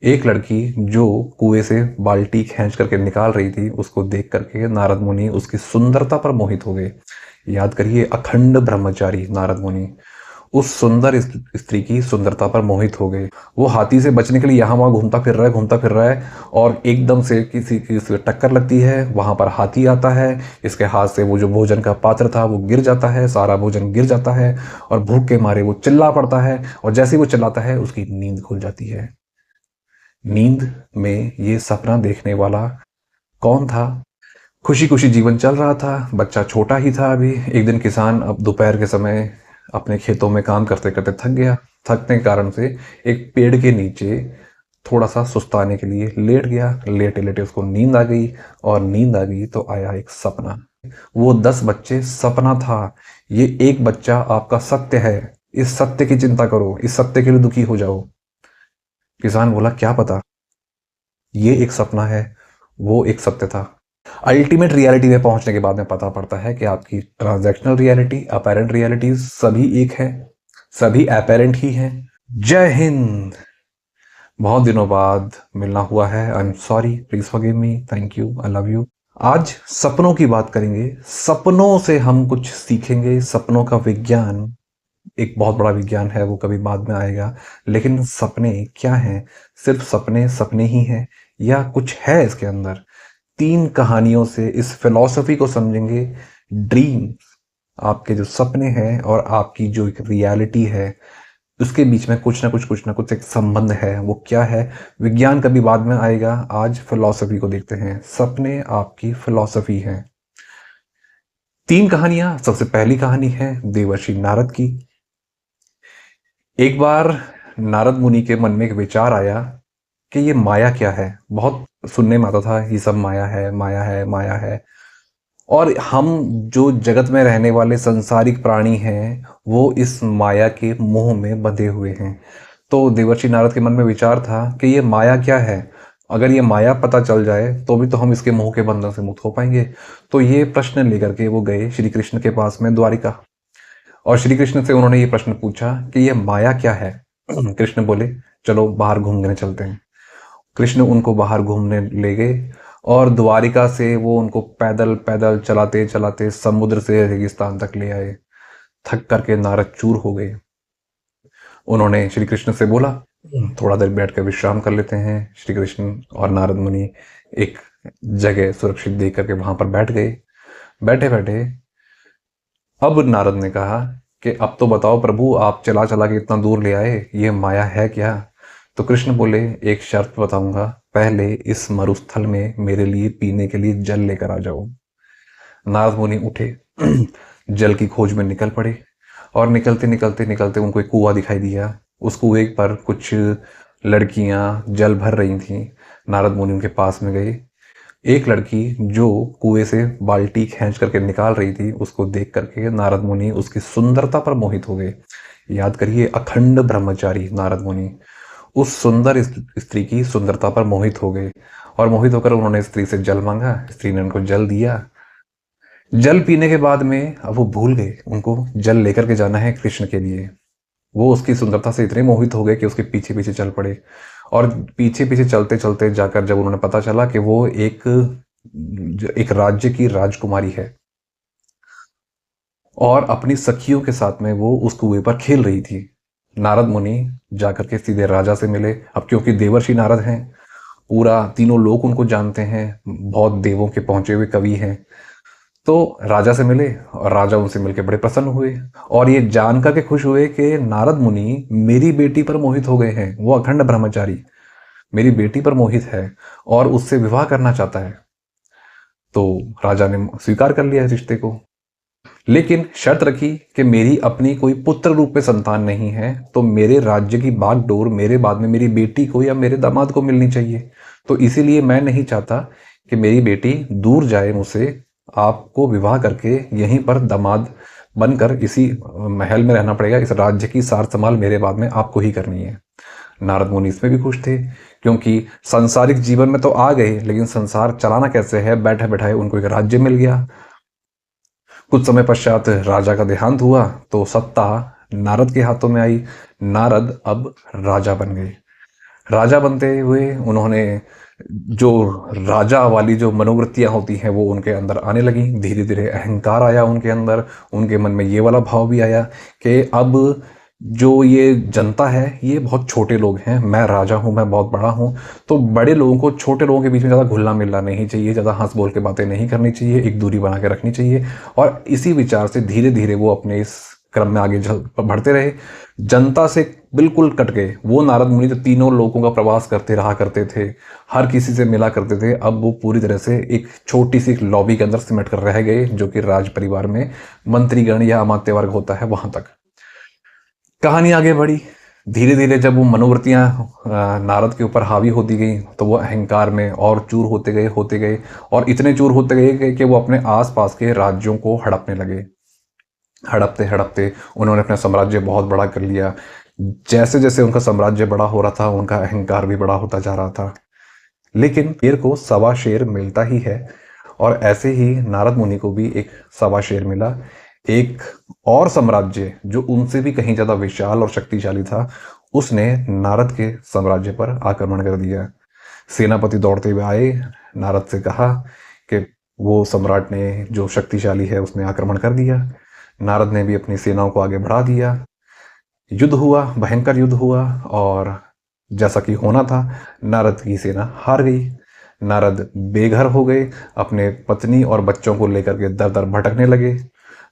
एक लड़की जो कुएं से बाल्टी खींच करके निकाल रही थी, उसको देख करके नारद मुनि उसकी सुंदरता पर मोहित हो गए। याद करिए, अखंड ब्रह्मचारी नारद मुनि उस सुंदर स्त्री की सुंदरता पर मोहित हो गए। वो हाथी से बचने के लिए यहाँ वहां घूमता फिर रहा है और एकदम से किसी की इससे टक्कर लगती है। वहां पर हाथी आता है, इसके हाथ से वो जो भोजन का पात्र था वो गिर जाता है, सारा भोजन गिर जाता है और भूख के मारे वो चिल्ला पड़ता है। और जैसे ही वो चिल्लाता है उसकी नींद खुल जाती है। नींद में ये सपना देखने वाला कौन था? खुशी खुशी जीवन चल रहा था, बच्चा छोटा ही था अभी। एक दिन किसान अब दोपहर के समय अपने खेतों में काम करते करते थक गया। थकने के कारण से एक पेड़ के नीचे थोड़ा सा सुस्ताने के लिए लेट गया। लेटे लेटे उसको नींद आ गई, और नींद आ गई तो आया एक सपना। वो 10 बच्चे सपना था, ये एक बच्चा आपका सत्य है। इस सत्य की चिंता करो, इस सत्य के लिए दुखी हो जाओ। किसान बोला, क्या पता, ये एक सपना है, वो एक सत्य था। अल्टीमेट रियलिटी में पहुंचने के बाद में पता पड़ता है कि आपकी ट्रांजैक्शनल रियलिटी, अपेरेंट रियलिटी सभी एक है, सभी अपेरेंट ही हैं। जय हिंद। बहुत दिनों बाद मिलना हुआ है। I am sorry, please forgive me, thank you, I love you. आज सपनों की बात करेंगे। सपनों से हम कुछ सीखेंगे। सपनों का विज्ञान एक बहुत बड़ा विज्ञान है, वो कभी बाद में आएगा। लेकिन सपने क्या हैं? सिर्फ सपने सपने ही हैं या कुछ है इसके अंदर? 3 कहानियों से इस फिलॉसफी को समझेंगे। ड्रीम, आपके जो सपने हैं और आपकी जो एक रियलिटी है, उसके बीच में कुछ ना कुछ एक संबंध है। वो क्या है? विज्ञान कभी बाद में आएगा, आज फिलॉसफी को देखते हैं। सपने आपकी फिलॉसफी है। 3 कहानियां। सबसे पहली कहानी है देवर्षि नारद की। एक बार नारद मुनि के मन में एक विचार आया कि ये माया क्या है। बहुत सुनने में आता था, ये सब माया है, माया है, माया है। और हम जो जगत में रहने वाले संसारिक प्राणी हैं, वो इस माया के मोह में बंधे हुए हैं। तो देवर्षि नारद के मन में विचार था कि ये माया क्या है। अगर ये माया पता चल जाए तो भी तो हम इसके मोह के बंधन से मुक्त हो पाएंगे। तो ये प्रश्न लेकर के वो गए श्री कृष्ण के पास में द्वारिका। और श्री कृष्ण से उन्होंने ये प्रश्न पूछा कि ये माया क्या है। कृष्ण बोले, चलो बाहर घूमने चलते हैं। कृष्ण उनको बाहर घूमने ले गए और द्वारिका से वो उनको पैदल पैदल चलाते चलाते समुद्र से रेगिस्तान तक ले आए। थक करके नारद चूर हो गए। उन्होंने श्री कृष्ण से बोला, थोड़ा देर बैठ कर विश्राम कर लेते हैं। श्री कृष्ण और नारद मुनि एक जगह सुरक्षित देख करके वहां पर बैठ गए। बैठे बैठे अब नारद ने कहा कि अब तो बताओ प्रभु, आप चला चला के इतना दूर ले आए, ये माया है क्या? तो कृष्ण बोले, एक शर्त बताऊंगा, पहले इस मरुस्थल में मेरे लिए पीने के लिए जल लेकर आ जाओ। नारद मुनि उठे, जल की खोज में निकल पड़े। और निकलते निकलते निकलते उनको एक कुआं दिखाई दिया। उस कुएं पर कुछ लड़कियां जल भर रही थीं। नारद मुनि उनके पास में गए। एक लड़की जो कुएं से बाल्टी खींच करके निकाल रही थी, उसको देख करके नारद मुनि उसकी सुंदरता पर मोहित हो गए। याद करिए, अखंड ब्रह्मचारी नारद मुनि उस सुंदर स्त्री की सुंदरता पर मोहित हो गए। और मोहित होकर उन्होंने स्त्री से जल मांगा। स्त्री ने उनको जल दिया। जल पीने के बाद में अब वो भूल गए, उनको जल लेकर के जाना है कृष्ण के लिए। वो उसकी सुंदरता से इतने मोहित हो गए कि उसके पीछे पीछे चल पड़े। और पीछे पीछे चलते चलते जाकर जब उन्होंने पता चला कि वो एक राज्य की राजकुमारी है और अपनी सखियों के साथ में वो उस कुएं पर खेल रही थी। नारद मुनि जाकर के सीधे राजा से मिले। अब क्योंकि देवर्षि नारद हैं, पूरा तीनों लोग उनको जानते हैं, बहुत देवों के पहुंचे हुए कवि हैं। तो राजा से मिले और राजा उनसे मिलकर बड़े प्रसन्न हुए। और ये जानकर के खुश हुए कि नारद मुनि मेरी बेटी पर मोहित हो गए हैं। वो अखंड ब्रह्मचारी मेरी बेटी पर मोहित है और उससे विवाह करना चाहता है। तो राजा ने स्वीकार कर लिया इस रिश्ते को, लेकिन शर्त रखी कि मेरी अपनी कोई पुत्र रूप में संतान नहीं है, तो मेरे राज्य की बागडोर मेरे बाद में मेरी बेटी को या मेरे दामाद को मिलनी चाहिए। तो इसीलिए मैं नहीं चाहता कि मेरी बेटी दूर जाए मुझसे। आपको विवाह करके यहीं पर दामाद बनकर इसी महल में रहना पड़ेगा। इस राज्य की सार संभाल मेरे बाद में आपको ही करनी है। नारद मुनि इसमें भी खुश थे, क्योंकि सांसारिक जीवन में तो आ गए, लेकिन संसार चलाना कैसे है, बैठे बैठाए उनको एक राज्य मिल गया। कुछ समय पश्चात राजा का देहांत हुआ तो सत्ता नारद के हाथों में आई। नारद अब राजा बन गए। राजा बनते हुए उन्होंने जो राजा वाली जो मनोवृत्तियां होती हैं वो उनके अंदर आने लगी। धीरे धीरे अहंकार आया उनके अंदर। उनके मन में ये वाला भाव भी आया कि अब जो ये जनता है ये बहुत छोटे लोग हैं, मैं राजा हूँ, मैं बहुत बड़ा हूँ, तो बड़े लोगों को छोटे लोगों के बीच में ज़्यादा घुलना मिलना नहीं चाहिए, ज़्यादा हंस बोल के बातें नहीं करनी चाहिए, एक दूरी बना के रखनी चाहिए। और इसी विचार से धीरे धीरे वो अपने इस क्रम में आगे बढ़ते रहे। जनता से बिल्कुल कट गए। वो नारद मुनि जो तीनों लोगों का प्रवास करते रहा करते थे, हर किसी से मिला करते थे, अब वो पूरी तरह से एक छोटी सी लॉबी के अंदर सिमट कर रह गए, जो कि राज परिवार में मंत्रीगण या अमात्य वर्ग होता है वहां तक। कहानी आगे बढ़ी। धीरे धीरे जब वो मनोवृत्तियां नारद के ऊपर हावी होती गई तो वो अहंकार में और चूर होते गए और इतने चूर होते गए कि वो अपने आसपास के राज्यों को हड़पने लगे। हड़पते हड़पते उन्होंने अपना साम्राज्य बहुत बड़ा कर लिया। जैसे जैसे उनका साम्राज्य बड़ा हो रहा था उनका अहंकार भी बड़ा होता जा रहा था। लेकिन शेर को सवा शेर मिलता ही है, और ऐसे ही नारद मुनि को भी एक सवा शेर मिला। एक और साम्राज्य जो उनसे भी कहीं ज्यादा विशाल और शक्तिशाली था, उसने नारद के साम्राज्य पर आक्रमण कर दिया। सेनापति दौड़ते हुए आए, नारद से कहा कि वो सम्राट ने जो शक्तिशाली है उसने आक्रमण कर दिया। नारद ने भी अपनी सेनाओं को आगे बढ़ा दिया। युद्ध हुआ, भयंकर युद्ध हुआ, और जैसा कि होना था नारद की सेना हार गई। नारद बेघर हो गए, अपने पत्नी और बच्चों को लेकर के दर दर भटकने लगे।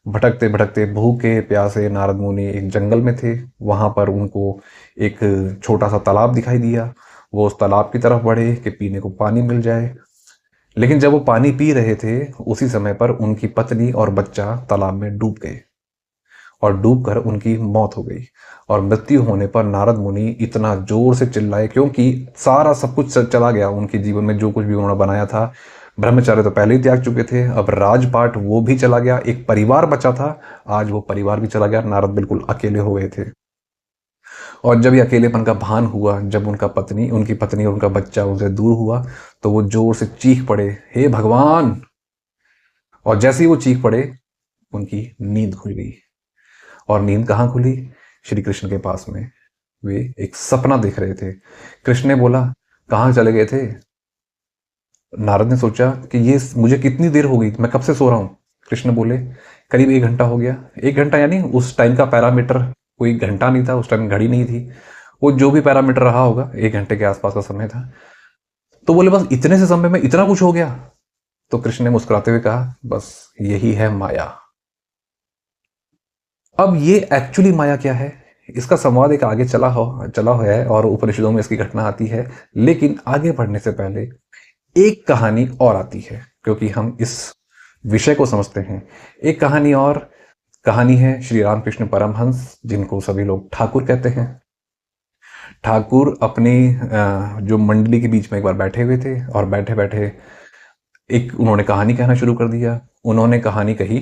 भटकते भटकते भूखे प्यासे नारद मुनि एक जंगल में थे। वहां पर उनको एक छोटा सा तालाब दिखाई दिया। वो उस तालाब की तरफ बढ़े कि पीने को पानी मिल जाए। लेकिन जब वो पानी पी रहे थे उसी समय पर उनकी पत्नी और बच्चा तालाब में डूब गए, और डूबकर उनकी मौत हो गई। और मृत्यु होने पर नारद मुनि इतना जोर से चिल्लाए, क्योंकि सारा सब कुछ चला गया उनके जीवन में, जो कुछ भी उन्होंने बनाया था। ब्रह्मचार्य तो पहले ही त्याग चुके थे, अब राजपाट वो भी चला गया, एक परिवार बचा था, आज वो परिवार भी चला गया। नारद बिल्कुल अकेले हो गए थे। और जब ये अकेलेपन का भान हुआ, जब उनकी पत्नी और उनका बच्चा उनसे दूर हुआ, तो वो जोर से चीख पड़े, हे भगवान। और जैसे ही वो चीख पड़े उनकी नींद खुल गई। और नींद कहाँ खुली? श्री कृष्ण के पास में। वे एक सपना देख रहे थे। कृष्ण ने बोला, कहाँ चले गए थे? नारद ने सोचा कि ये मुझे कितनी देर हो गई, मैं कब से सो रहा हूँ। कृष्ण बोले, करीब 1 घंटा हो गया। 1 घंटा यानी उस टाइम का पैरामीटर कोई घंटा नहीं था, उस टाइम घड़ी नहीं थी, वो जो भी पैरामीटर रहा होगा 1 घंटे के आसपास का समय था। तो बोले, बस इतने से समय में इतना कुछ हो गया? तो कृष्ण ने मुस्कुराते हुए कहा, बस यही है माया। अब ये एक्चुअली माया क्या है, इसका संवाद एक आगे चला हुआ है और उपनिषदों में इसकी घटना आती है। लेकिन आगे बढ़ने से पहले एक कहानी और आती है, क्योंकि हम इस विषय को समझते हैं। एक कहानी और कहानी है श्री रामकृष्ण परमहंस, जिनको सभी लोग ठाकुर कहते हैं। ठाकुर अपनी जो मंडली के बीच में एक बार बैठे हुए थे, और बैठे बैठे एक उन्होंने कहानी कहना शुरू कर दिया। उन्होंने कहानी कही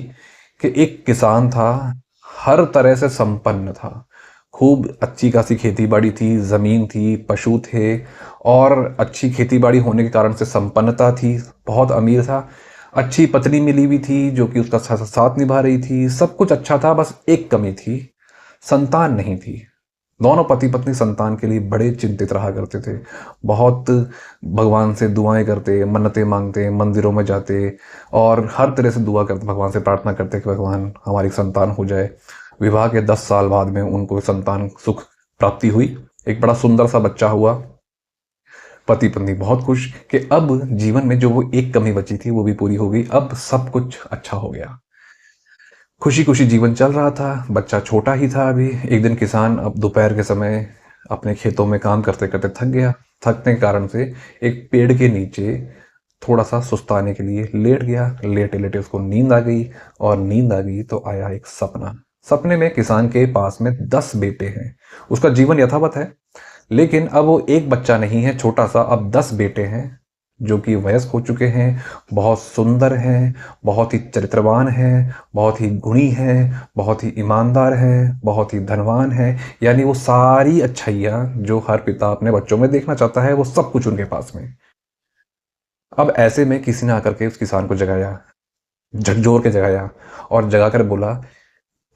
कि एक किसान था, हर तरह से संपन्न था, खूब अच्छी खासी खेती बाड़ी थी, जमीन थी, पशु थे, और अच्छी खेती बाड़ी होने के कारण से संपन्नता थी, बहुत अमीर था। अच्छी पत्नी मिली हुई थी जो कि उसका साथ निभा रही थी, सब कुछ अच्छा था। बस एक कमी थी, संतान नहीं थी। दोनों पति पत्नी संतान के लिए बड़े चिंतित रहा करते थे। बहुत भगवान से दुआएं करते, मन्नतें मांगते, मंदिरों में जाते, और हर तरह से दुआ करते, भगवान से प्रार्थना करते कि भगवान हमारी संतान हो जाए। विवाह के 10 साल बाद में उनको संतान सुख प्राप्ति हुई, एक बड़ा सुंदर सा बच्चा हुआ। पति पत्नी बहुत खुश कि अब जीवन में जो वो एक कमी बची थी वो भी पूरी हो गई, अब सब कुछ अच्छा हो गया। खुशी खुशी जीवन चल रहा था। बच्चा छोटा ही था अभी। एक दिन किसान अब दोपहर के समय अपने खेतों में काम करते करते थक गया। थकने के कारण से एक पेड़ के नीचे थोड़ा सा सुस्ताने के लिए लेट गया। लेटे लेटे उसको नींद आ गई, और नींद आ गई तो आया एक सपना। सपने में किसान के पास में 10 बेटे हैं। उसका जीवन यथावत है, लेकिन अब वो एक बच्चा नहीं है छोटा सा, अब 10 बेटे हैं जो कि वयस्क हो चुके हैं, बहुत सुंदर हैं, बहुत ही चरित्रवान हैं, बहुत ही गुणी हैं, बहुत ही ईमानदार हैं, बहुत ही धनवान हैं। यानी वो सारी अच्छाइयाँ जो हर पिता अपने बच्चों में देखना चाहता है, वो सब कुछ उनके पास में। अब ऐसे में किसी ने आकर के उस किसान को जगाया, झकझोर के जगाया, और जगा कर बोला,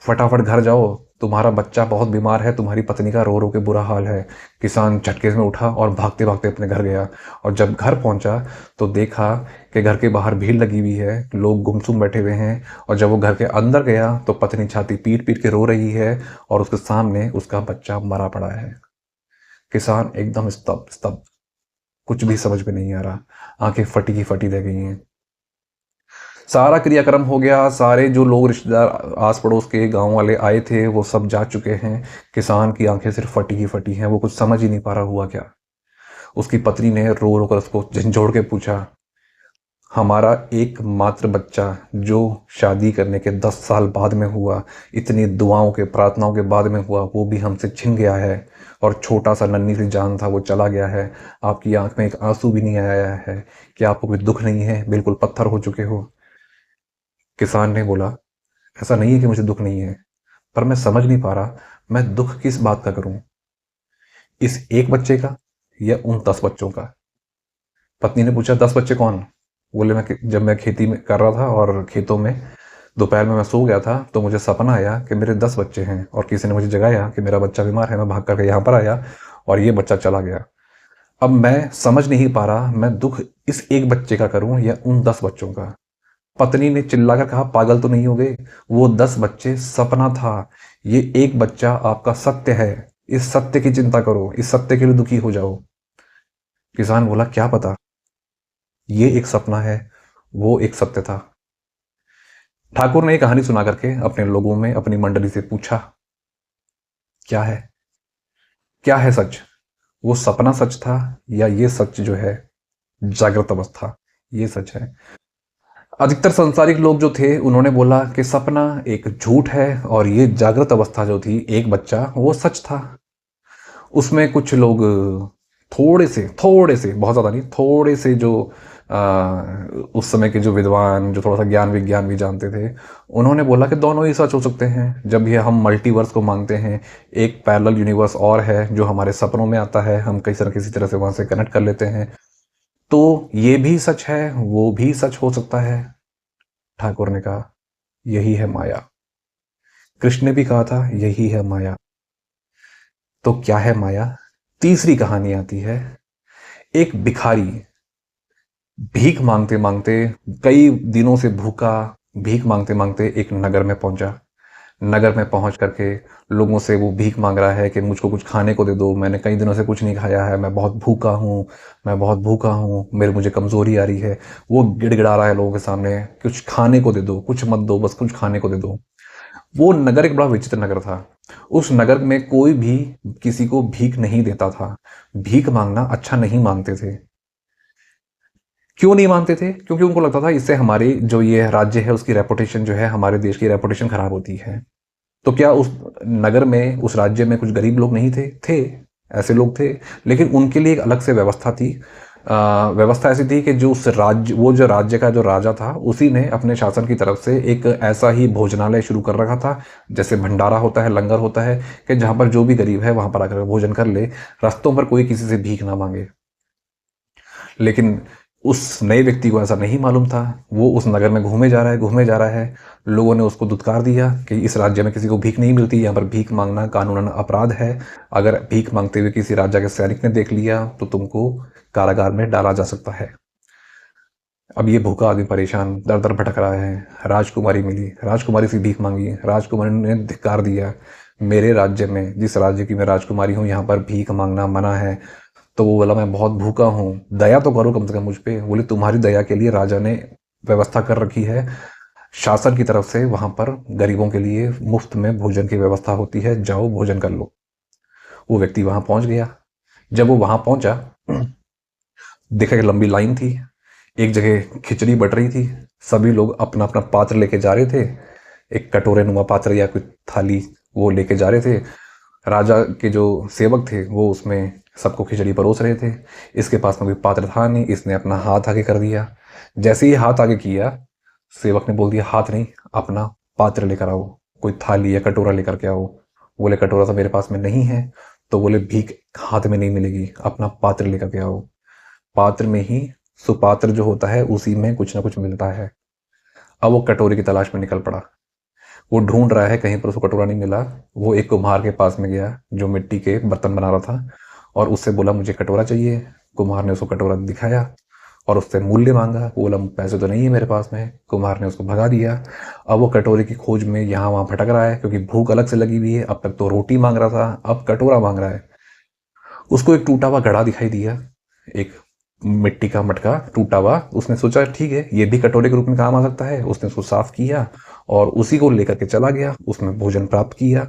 फटाफट घर जाओ, तुम्हारा बच्चा बहुत बीमार है, तुम्हारी पत्नी का रो रो के बुरा हाल है। किसान झटके में उठा और भागते भागते अपने घर गया, और जब घर पहुंचा तो देखा कि घर के बाहर भीड़ लगी हुई है, लोग गुमसुम बैठे हुए हैं। और जब वो घर के अंदर गया तो पत्नी छाती पीट पीट के रो रही है, और उसके सामने उसका बच्चा मरा पड़ा है। किसान एकदम स्तब्ध स्तब्ध, कुछ भी समझ में नहीं आ रहा, आंखें फटी की फटी रह गई हैं। सारा क्रियाक्रम हो गया, सारे जो लोग रिश्तेदार आस पड़ोस के गांव वाले आए थे वो सब जा चुके हैं। किसान की आंखें सिर्फ फटी ही फटी हैं, वो कुछ समझ ही नहीं पा रहा हुआ क्या। उसकी पत्नी ने रो रो कर उसको झंझोड़ के पूछा, हमारा एकमात्र बच्चा जो शादी करने के 10 साल बाद में हुआ, इतनी दुआओं के प्रार्थनाओं के बाद में हुआ, वो भी हमसे छिन गया है। और छोटा सा नन्ही सी जान था, वो चला गया है। आपकी आंख में एक आंसू भी नहीं आया है, कि आपको कोई दुख नहीं है, बिल्कुल पत्थर हो चुके हो। किसान ने बोला, ऐसा नहीं है कि मुझे दुख नहीं है, पर मैं समझ नहीं पा रहा मैं दुख किस बात का करूं, इस एक बच्चे का या उन 10 बच्चों का। पत्नी ने पूछा, 10 बच्चे कौन? बोले, मैं जब मैं खेती में कर रहा था और खेतों में दोपहर में मैं सो गया था तो मुझे सपना आया कि मेरे 10 बच्चे हैं, और किसी ने मुझे जगाया कि मेरा बच्चा बीमार है। मैं भाग करके यहाँ पर आया और ये बच्चा चला गया। अब मैं समझ नहीं पा रहा मैं दुख इस एक बच्चे का करूं या उन 10 बच्चों का। पत्नी ने चिल्लाकर कहा, पागल तो नहीं हो गए? वो 10 बच्चे सपना था, ये एक बच्चा आपका सत्य है। इस सत्य की चिंता करो, इस सत्य के लिए दुखी हो जाओ। किसान बोला, क्या पता, ये एक सपना है, वो एक सत्य था। ठाकुर ने ये कहानी सुना करके अपने लोगों में, अपनी मंडली से पूछा, क्या है, क्या है सच? वो सपना सच था, या ये सच जो है जागृत अवस्था, ये सच है? अधिकतर संसारिक लोग जो थे उन्होंने बोला कि सपना एक झूठ है, और ये जागृत अवस्था जो थी, एक बच्चा, वो सच था। उसमें कुछ लोग थोड़े से, बहुत ज़्यादा नहीं, थोड़े से जो उस समय के जो विद्वान, जो थोड़ा सा ज्ञान विज्ञान भी जानते थे, उन्होंने बोला कि दोनों ही सच हो सकते हैं। जब ये हम मल्टीवर्स को मानते हैं, एक पैरेलल यूनिवर्स और है जो हमारे सपनों में आता है, हम किसी तरह से वहां से कनेक्ट कर लेते हैं, तो ये भी सच है, वो भी सच हो सकता है। ठाकुर ने कहा, यही है माया। कृष्ण ने भी कहा था, यही है माया। तो क्या है माया? तीसरी कहानी आती है। एक भिखारी भीख मांगते मांगते, कई दिनों से भूखा, भीख मांगते मांगते एक नगर में पहुंचा। नगर में पहुंच करके लोगों से वो भीख मांग रहा है कि मुझको कुछ खाने को दे दो, मैंने कई दिनों से कुछ नहीं खाया है, मैं बहुत भूखा हूँ, मैं बहुत भूखा हूँ, मुझे कमजोरी आ रही है। वो गिड़गिड़ा रहा है लोगों के सामने, कुछ खाने को दे दो, कुछ मत दो, बस कुछ खाने को दे दो। वो नगर एक बड़ा विचित्र नगर था। उस नगर में कोई भी किसी को भीख नहीं देता था। भीख मांगना अच्छा नहीं मानते थे। क्यों नहीं मानते थे? क्योंकि उनको लगता था इससे हमारी जो ये राज्य है उसकी रेपुटेशन जो है, हमारे देश की रेपुटेशन खराब होती है। तो क्या उस नगर में, उस राज्य में कुछ गरीब लोग नहीं थे? ऐसे लोग थे, लेकिन उनके लिए एक अलग से व्यवस्था थी। व्यवस्था ऐसी थी कि जो उस राज्य, वो जो राज्य का जो राजा था, उसी ने अपने शासन की तरफ से एक ऐसा ही भोजनालय शुरू कर रखा था, जैसे भंडारा होता है, लंगर होता है, कि जहां पर जो भी गरीब है वहां पर आकर भोजन कर ले, रास्तों पर कोई किसी से भीख ना मांगे। लेकिन उस नए व्यक्ति को ऐसा नहीं मालूम था। वो उस नगर में घूमे जा रहा है, घूमे जा रहा है। लोगों ने उसको दुत्कार दिया कि इस राज्य में किसी को भीख नहीं मिलती, यहाँ पर भीख मांगना कानूनन अपराध है। अगर भीख मांगते हुए किसी राजा के सैनिक ने देख लिया तो तुमको कारागार में डाला जा सकता है। अब ये भूखा आदमी परेशान दर दर भटक रहा है। राजकुमारी मिली, राजकुमारी से भीख मांगी, राजकुमारी ने धिक्कार दिया, मेरे राज्य में, जिस राज्य की मैं राजकुमारी हूँ, यहाँ पर भीख मांगना मना है। तो वो बोला, मैं बहुत भूखा हूँ, दया तो करो कम से कम मुझ पे। बोले, तुम्हारी दया के लिए राजा ने व्यवस्था कर रखी है, शासन की तरफ से वहां पर गरीबों के लिए मुफ्त में भोजन की व्यवस्था होती है, जाओ भोजन कर लो। वो व्यक्ति वहां पहुंच गया। जब वो वहां पहुंचा, देखा कि लंबी लाइन थी, एक जगह खिचड़ी बट रही थी, सभी लोग अपना अपना पात्र लेके जा रहे थे, एक कटोरे नुमा पात्र या कोई थाली वो लेके जा रहे थे। राजा के जो सेवक थे वो उसमें सबको खिचड़ी परोस रहे थे। इसके पास में कोई पात्र था नहीं, इसने अपना हाथ आगे कर दिया। जैसे ही हाथ आगे किया, सेवक ने बोल दिया, हाथ नहीं, अपना पात्र लेकर आओ, कोई थाली या कटोरा लेकर के आओ। बोले, कटोरा तो मेरे पास में नहीं है। तो बोले, भीख हाथ में नहीं मिलेगी, अपना पात्र लेकर के आओ। पात्र में ही, सुपात्र जो होता है उसी में कुछ ना कुछ मिलता है। अब वो कटोरे की तलाश में निकल पड़ा। वो ढूंढ रहा है, कहीं पर उसको कटोरा नहीं मिला। वो एक कुम्हार के पास में गया जो मिट्टी के बर्तन बना रहा था, और उससे बोला मुझे कटोरा चाहिए। कुम्हार ने उसको कटोरा दिखाया और उससे मूल्य मांगा। वो बोला पैसे तो नहीं है मेरे पास में। कुम्हार ने उसको भगा दिया। अब वो कटोरे की खोज में यहाँ वहाँ भटक रहा है, क्योंकि भूख अलग से लगी हुई है। अब तक तो रोटी मांग रहा था, अब कटोरा मांग रहा है। उसको एक टूटा हुआ घड़ा दिखाई दिया, एक मिट्टी का मटका टूटा हुआ। उसने सोचा ठीक है, ये भी कटोरे के रूप में काम आ सकता है। उसने उसको साफ किया और उसी को लेकर के चला गया। उसने भोजन प्राप्त किया।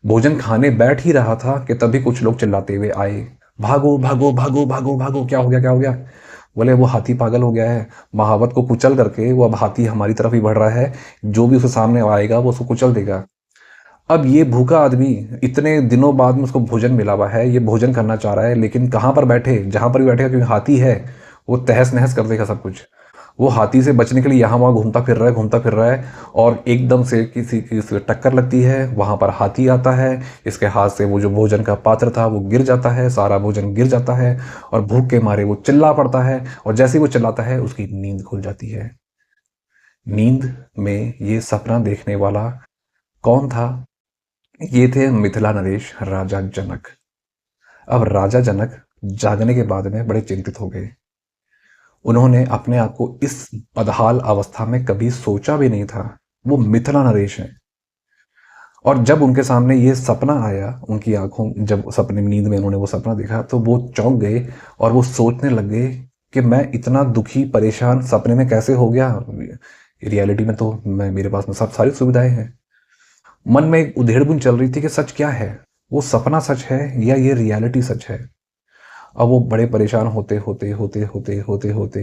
भोजन खाने बैठ ही रहा था कि तभी कुछ लोग चिल्लाते हुए आए, भागो भागो भागो भागो भागो, क्या हो गया क्या हो गया। बोले वो हाथी पागल हो गया है, महावत को कुचल करके वो अब हाथी हमारी तरफ ही बढ़ रहा है। जो भी उसके सामने आएगा वो उसको कुचल देगा। अब ये भूखा आदमी, इतने दिनों बाद में उसको भोजन मिला हुआ है, ये भोजन करना चाह रहा है, लेकिन कहाँ पर बैठे, जहां पर भी बैठेगा, क्योंकि हाथी है वो तहस नहस कर देगा सब कुछ। वो हाथी से बचने के लिए यहाँ वहाँ घूमता फिर रहा है, घूमता फिर रहा है। और एकदम से किसी की टक्कर लगती है, वहां पर हाथी आता है। इसके हाथ से वो जो भोजन का पात्र था वो गिर जाता है, सारा भोजन गिर जाता है। और भूख के मारे वो चिल्ला पड़ता है, और जैसे ही वो चिल्लाता है उसकी नींद खुल जाती है। नींद में ये सपना देखने वाला कौन था? ये थे मिथिला नरेश राजा जनक। अब राजा जनक जागने के बाद में बड़े चिंतित हो गए। उन्होंने अपने आप को इस बदहाल अवस्था में कभी सोचा भी नहीं था। वो मिथिला नरेश हैं। और जब उनके सामने ये सपना आया, उनकी आंखों, जब सपने नींद में उन्होंने वो सपना देखा, तो वो चौंक गए और वो सोचने लग गए कि मैं इतना दुखी परेशान सपने में कैसे हो गया। रियलिटी में तो मैं, मेरे पास में सब सारी सुविधाएं हैं। मन में एक उधेड़बुन चल रही थी कि सच क्या है, वो सपना सच है या ये रियलिटी सच है। अब वो बड़े परेशान होते होते होते होते होते होते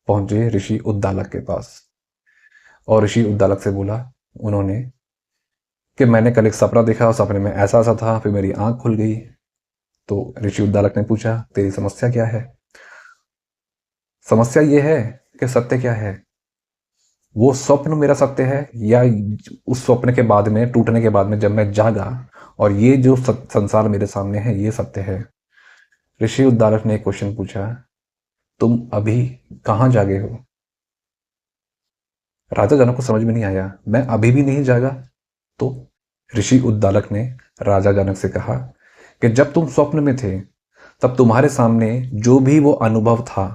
पहुंचे ऋषि उद्दालक के पास। और ऋषि उद्दालक से बोला उन्होंने कि मैंने कल एक सपना देखा और सपने में ऐसा ऐसा था, फिर मेरी आंख खुल गई। तो ऋषि उद्दालक ने पूछा तेरी समस्या क्या है? समस्या ये है कि सत्य क्या है, वो स्वप्न मेरा सत्य है, या उस स्वप्न के बाद में, टूटने के बाद में जब मैं जागा और ये जो संसार मेरे सामने है ये सत्य है। ऋषि उद्दालक ने एक क्वेश्चन पूछा, तुम अभी कहाँ जागे हो? राजा जनक को समझ में नहीं आया, मैं अभी भी नहीं जागा। तो ऋषि उद्दालक ने राजा जनक से कहा कि जब तुम स्वप्न में थे तब तुम्हारे सामने जो भी वो अनुभव था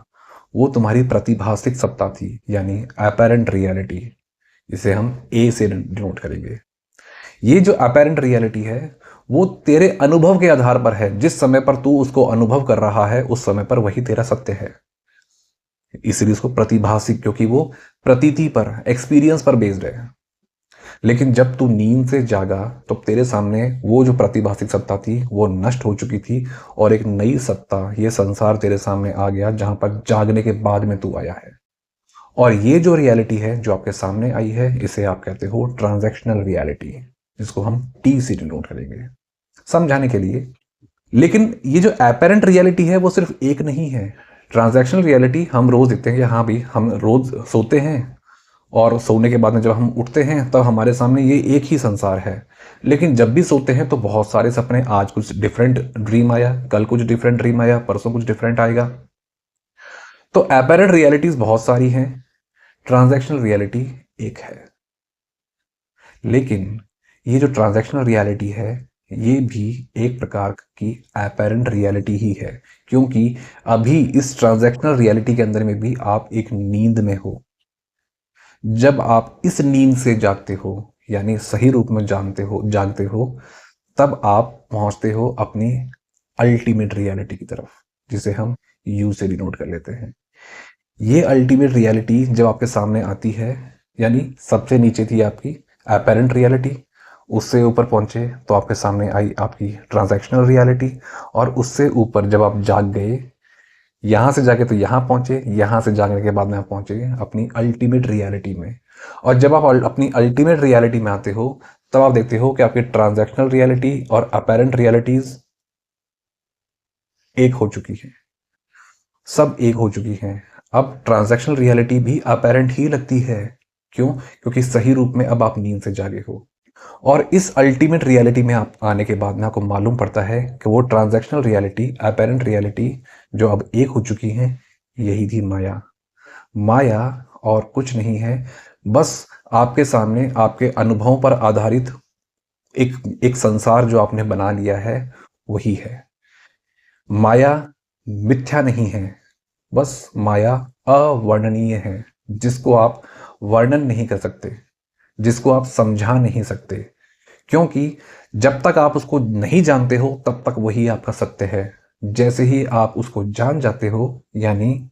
वो तुम्हारी प्रतिभासिक सत्ता थी, यानी अपेरेंट रियलिटी। इसे हम ए से डिनोट करेंगे। ये जो अपेरेंट रियलिटी है वो तेरे अनुभव के आधार पर है। जिस समय पर तू उसको अनुभव कर रहा है उस समय पर वही तेरा सत्य है। इसलिए उसको प्रतिभासिक, क्योंकि वो प्रतीति पर, एक्सपीरियंस पर बेस्ड है। लेकिन जब तू नींद से जागा तो तेरे सामने वो जो प्रतिभासिक सत्ता थी वो नष्ट हो चुकी थी, और एक नई सत्ता, ये संसार तेरे सामने आ गया, जहां पर जागने के बाद में तू आया है। और ये जो रियलिटी है जो आपके सामने आई है, इसे आप कहते हो ट्रांजैक्शनल रियलिटी, जिसको हम टी से डिनोट करेंगे समझाने के लिए। लेकिन ये जो एपेरेंट रियलिटी है वो सिर्फ एक नहीं है। ट्रांजैक्शनल रियलिटी हम रोज देखते हैं कि हाँ भाई, हम रोज सोते हैं और सोने के बाद में जब हम उठते हैं तब हमारे सामने ये एक ही संसार है। लेकिन जब भी सोते हैं तो बहुत सारे सपने, आज कुछ डिफरेंट ड्रीम आया, कल कुछ डिफरेंट ड्रीम आया, परसों कुछ डिफरेंट आएगा। तो एपेरेंट रियलिटीज बहुत सारी हैं, ट्रांजैक्शनल रियलिटी एक है। लेकिन ये जो ट्रांजैक्शनल रियलिटी है ये भी एक प्रकार की एपेरेंट रियलिटी ही है, क्योंकि अभी इस ट्रांजैक्शनल रियलिटी के अंदर में भी आप एक नींद में हो। जब आप इस नींद से जागते हो, यानी सही रूप में जागते हो, तब आप पहुंचते हो अपनी अल्टीमेट रियलिटी की तरफ, जिसे हम यू से डिनोट कर लेते हैं। ये अल्टीमेट रियलिटी जब आपके सामने आती है, यानी सबसे नीचे थी आपकी अपेरेंट रियलिटी, उससे ऊपर पहुंचे तो आपके सामने आई आपकी ट्रांजैक्शनल रियलिटी, और उससे ऊपर जब आप जाग गए, यहां से जाके तो यहां पहुंचे, यहां से जागने के बाद में आप पहुंचे अपनी अल्टीमेट रियलिटी में। और जब आप अपनी अल्टीमेट रियलिटी में आते हो तब आप देखते हो कि आपकी ट्रांजैक्शनल रियलिटी और अपेरेंट रियलिटीज एक हो चुकी है, सब एक हो चुकी हैं। अब ट्रांजैक्शनल रियलिटी भी अपेरेंट ही लगती है। क्यों? क्योंकि सही रूप में अब आप नींद से जागे हो। और इस अल्टीमेट रियलिटी में आप आने के बाद में आपको मालूम पड़ता है कि वो ट्रांजैक्शनल रियलिटी, अपेरेंट रियलिटी जो अब एक हो चुकी हैं, यही थी माया। माया और कुछ नहीं है, बस आपके सामने आपके अनुभवों पर आधारित एक एक संसार जो आपने बना लिया है वही है। माया मिथ्या नहीं है, बस माया अवर्णनीय है, जिसको आप वर्णन नहीं कर सकते, जिसको आप समझा नहीं सकते, क्योंकि जब तक आप उसको नहीं जानते हो तब तक वही आपका सत्य है। जैसे ही आप उसको जान जाते हो, यानी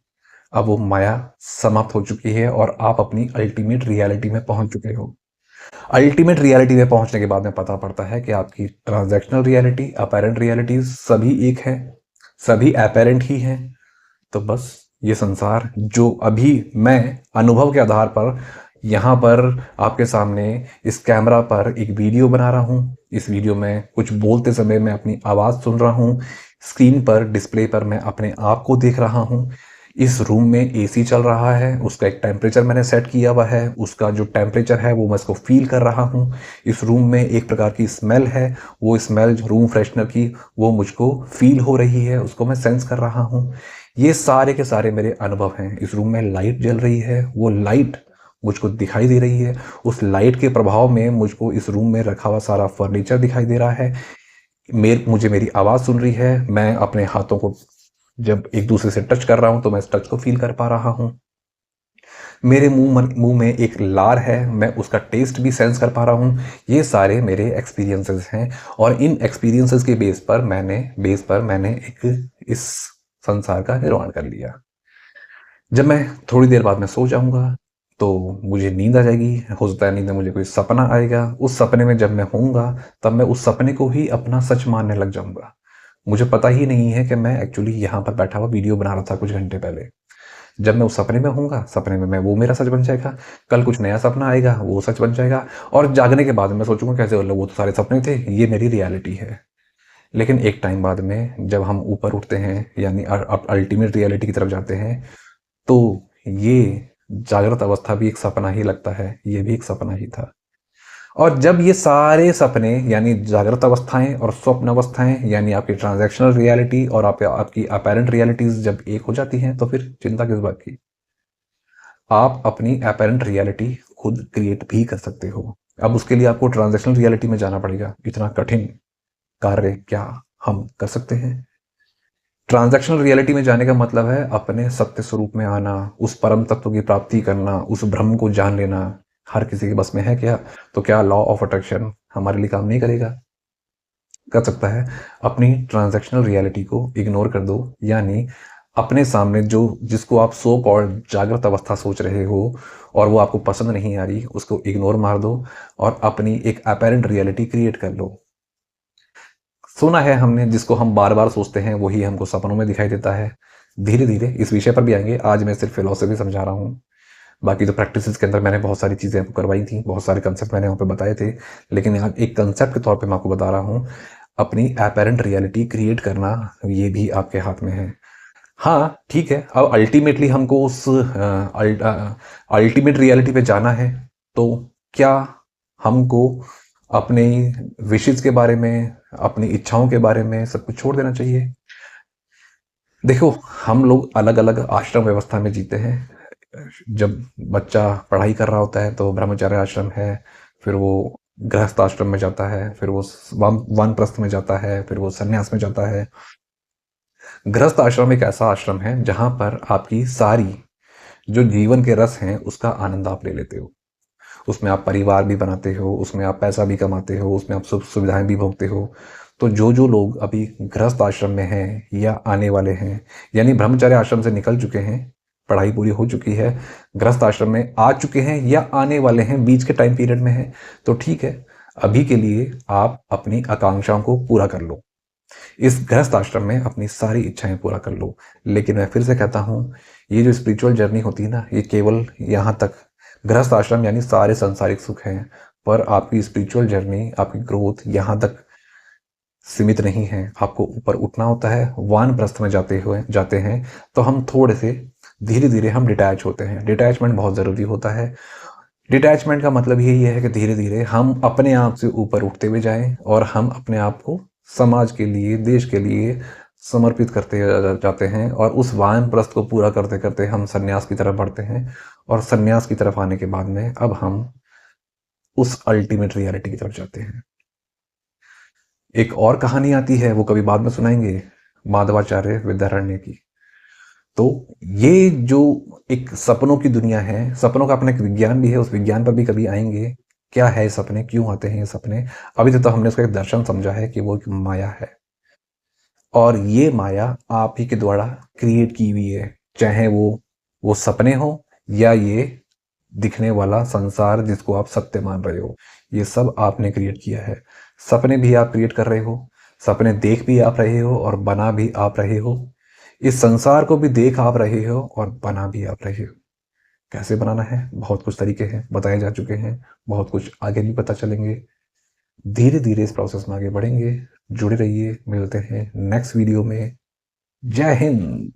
अब वो माया समाप्त हो चुकी है और आप अपनी अल्टीमेट रियलिटी में पहुंच चुके हो। अल्टीमेट रियलिटी में पहुंचने के बाद में पता पड़ता है कि आपकी ट्रांजैक्शनल रियलिटी, अपेरेंट रियलिटी सभी एक है, सभी अपेरेंट ही हैं। तो बस ये संसार जो अभी मैं अनुभव के आधार पर यहाँ पर आपके सामने इस कैमरा पर एक वीडियो बना रहा हूँ, इस वीडियो में कुछ बोलते समय मैं अपनी आवाज़ सुन रहा हूँ, स्क्रीन पर डिस्प्ले पर मैं अपने आप को देख रहा हूँ, इस रूम में एसी चल रहा है, उसका एक टेम्परेचर मैंने सेट किया हुआ है, उसका जो टेम्परेचर है वो मैं इसको फील कर रहा हूँ। इस रूम में एक प्रकार की स्मेल है, वो स्मेल रूम फ्रेशनर की वो मुझको फील हो रही है, उसको मैं सेंस कर रहा हूँ। ये सारे के सारे मेरे अनुभव हैं। इस रूम में लाइट जल रही है, वो लाइट मुझको दिखाई दे रही है, उस लाइट के प्रभाव में मुझको इस रूम में रखा हुआ सारा फर्नीचर दिखाई दे रहा है, मुझे मेरी आवाज़ सुन रही है, मैं अपने हाथों को जब एक दूसरे से टच कर रहा हूं तो मैं इस टच को फील कर पा रहा हूं। मेरे मुंह में एक लार है, मैं उसका टेस्ट भी सेंस कर पा रहा हूं। ये सारे मेरे एक्सपीरियंसेस हैं और इन एक्सपीरियंसेस के बेस पर मैंने एक इस संसार का निर्माण कर लिया। जब मैं थोड़ी देर बाद मैं सो जाऊंगा तो मुझे नींद आ जाएगी, हो सकता है नींद में मुझे कोई सपना आएगा, उस सपने में जब मैं होऊंगा तब मैं उस सपने को ही अपना सच मानने लग जाऊंगा। मुझे पता ही नहीं है कि मैं एक्चुअली यहाँ पर बैठा हुआ वीडियो बना रहा था कुछ घंटे पहले। जब मैं उस सपने में होऊंगा, सपने में मैं वो मेरा सच बन जाएगा, कल कुछ नया सपना आएगा वो सच बन जाएगा, और जागने के बाद मैं सोचूंगा कैसे वो तो सारे सपने थे, ये मेरी रियलिटी है। लेकिन एक टाइम बाद में जब हम ऊपर उठते हैं यानी अल्टीमेट रियलिटी की तरफ जाते हैं, तो ये जागृत अवस्था भी एक सपना ही लगता है, ये भी एक सपना ही था। और जब ये सारे सपने यानी जागृत अवस्थाएं और स्वप्न अवस्थाएं यानी आपकी ट्रांजैक्शनल रियलिटी और आपकी अपेरेंट रियलिटीज जब एक हो जाती हैं तो फिर चिंता किस बात की। आप अपनी अपेरेंट रियलिटी खुद क्रिएट भी कर सकते हो। अब उसके लिए आपको ट्रांजैक्शनल रियलिटी में जाना पड़ेगा। इतना कठिन कार्य क्या हम कर सकते हैं? ट्रांजैक्शनल रियलिटी में जाने का मतलब है अपने सत्य स्वरूप में आना, उस परम तत्व की प्राप्ति करना, उस ब्रह्म को जान लेना। हर किसी के बस में है क्या? तो क्या लॉ ऑफ अट्रैक्शन हमारे लिए काम नहीं करेगा? कर सकता है। अपनी ट्रांजैक्शनल रियलिटी को इग्नोर कर दो, यानी अपने सामने जो जिसको आप सो कॉल्ड जागृत अवस्था सोच रहे हो और वो आपको पसंद नहीं आ रही, उसको इग्नोर मार दो और अपनी एक अपेरेंट रियलिटी क्रिएट कर लो। सुना है हमने, जिसको हम बार बार सोचते हैं वही हमको सपनों में दिखाई देता है। धीरे धीरे इस विषय पर भी आएंगे, आज मैं सिर्फ फिलोसफी समझा रहा हूँ। बाकी तो प्रैक्टिसेस के अंदर मैंने बहुत सारी चीज़ें आपको करवाई थी, बहुत सारे कंसेप्ट मैंने वहाँ पे बताए थे, लेकिन यहाँ एक कंसेप्ट के तौर पे मैं आपको बता रहा हूँ, अपनी अपेरेंट रियलिटी क्रिएट करना ये भी आपके हाथ में है। हाँ ठीक है, अब अल्टीमेटली हमको उस अल्टीमेट रियलिटी पे जाना है, तो क्या हमको अपने विशेष के बारे में, अपनी इच्छाओं के बारे में सब कुछ छोड़ देना चाहिए? देखो, हम लोग अलग अलग आश्रम व्यवस्था में जीते हैं। जब बच्चा पढ़ाई कर रहा होता है तो ब्रह्मचर्य आश्रम है, फिर वो गृहस्थ आश्रम में जाता है, फिर वो वानप्रस्थ में जाता है, फिर वो सन्यास में जाता है। गृहस्थ आश्रम एक ऐसा आश्रम है जहां पर आपकी सारी जो जीवन के रस हैं उसका आनंद आप ले लेते हो। उसमें आप परिवार भी बनाते हो, उसमें आप पैसा भी कमाते हो, उसमें आप सुख सुविधाएं भी भोगते हो। तो जो जो लोग अभी गृहस्थ आश्रम में हैं या आने वाले हैं, यानी ब्रह्मचर्य आश्रम से निकल चुके हैं, पढ़ाई पूरी हो चुकी है, गृहस्थ आश्रम में आ चुके हैं या आने वाले हैं, बीच के टाइम पीरियड में हैं, तो ठीक है, अभी के लिए आप अपनी आकांक्षाओं को पूरा कर लो, इस गृहस्थ आश्रम में अपनी सारी इच्छाएं पूरा कर लो। लेकिन मैं फिर से कहता हूँ, ये जो स्पिरिचुअल जर्नी होती है ना, ये केवल यहाँ तक, गृहस्थ आश्रम यानी सारे सांसारिक सुख हैं, पर आपकी स्पिरिचुअल जर्नी, आपकी ग्रोथ यहाँ तक सीमित नहीं है। आपको ऊपर उठना होता है। वानप्रस्थ में जाते हैं तो हम थोड़े से धीरे धीरे हम डिटैच होते हैं। डिटैचमेंट बहुत ज़रूरी होता है। डिटैचमेंट का मतलब यही है कि धीरे धीरे हम अपने आप से ऊपर उठते हुए जाएं और हम अपने आप को समाज के लिए, देश के लिए समर्पित करते जाते हैं, और उस वानप्रस्थ को पूरा करते करते हम सन्यास की तरफ बढ़ते हैं, और सन्यास की तरफ आने के बाद में अब हम उस अल्टीमेट रियलिटी की तरफ जाते हैं। एक और कहानी आती है, वो कभी बाद में सुनाएंगे, माधवाचार्य विद्यारण्य की। तो ये जो एक सपनों की दुनिया है, सपनों का अपना एक विज्ञान भी है, उस विज्ञान पर भी कभी आएंगे। क्या है सपने, क्यों आते हैं ये सपने? अभी तक तो हमने उसका एक दर्शन समझा है कि वो एक माया है, और ये माया आप ही के द्वारा क्रिएट की हुई है। चाहे वो सपने हो, या ये दिखने वाला संसार जिसको आप सत्य मान रहे हो, ये सब आपने क्रिएट किया है। सपने भी आप क्रिएट कर रहे हो, सपने देख भी आप रहे हो और बना भी आप रहे हो। इस संसार को भी देख आप रहे हो और बना भी आप रहे हो। कैसे बनाना है, बहुत कुछ तरीके हैं, बताए जा चुके हैं। बहुत कुछ आगे भी पता चलेंगे। धीरे धीरे इस प्रोसेस में आगे बढ़ेंगे। जुड़े रहिए, मिलते हैं नेक्स्ट वीडियो में। जय हिंद।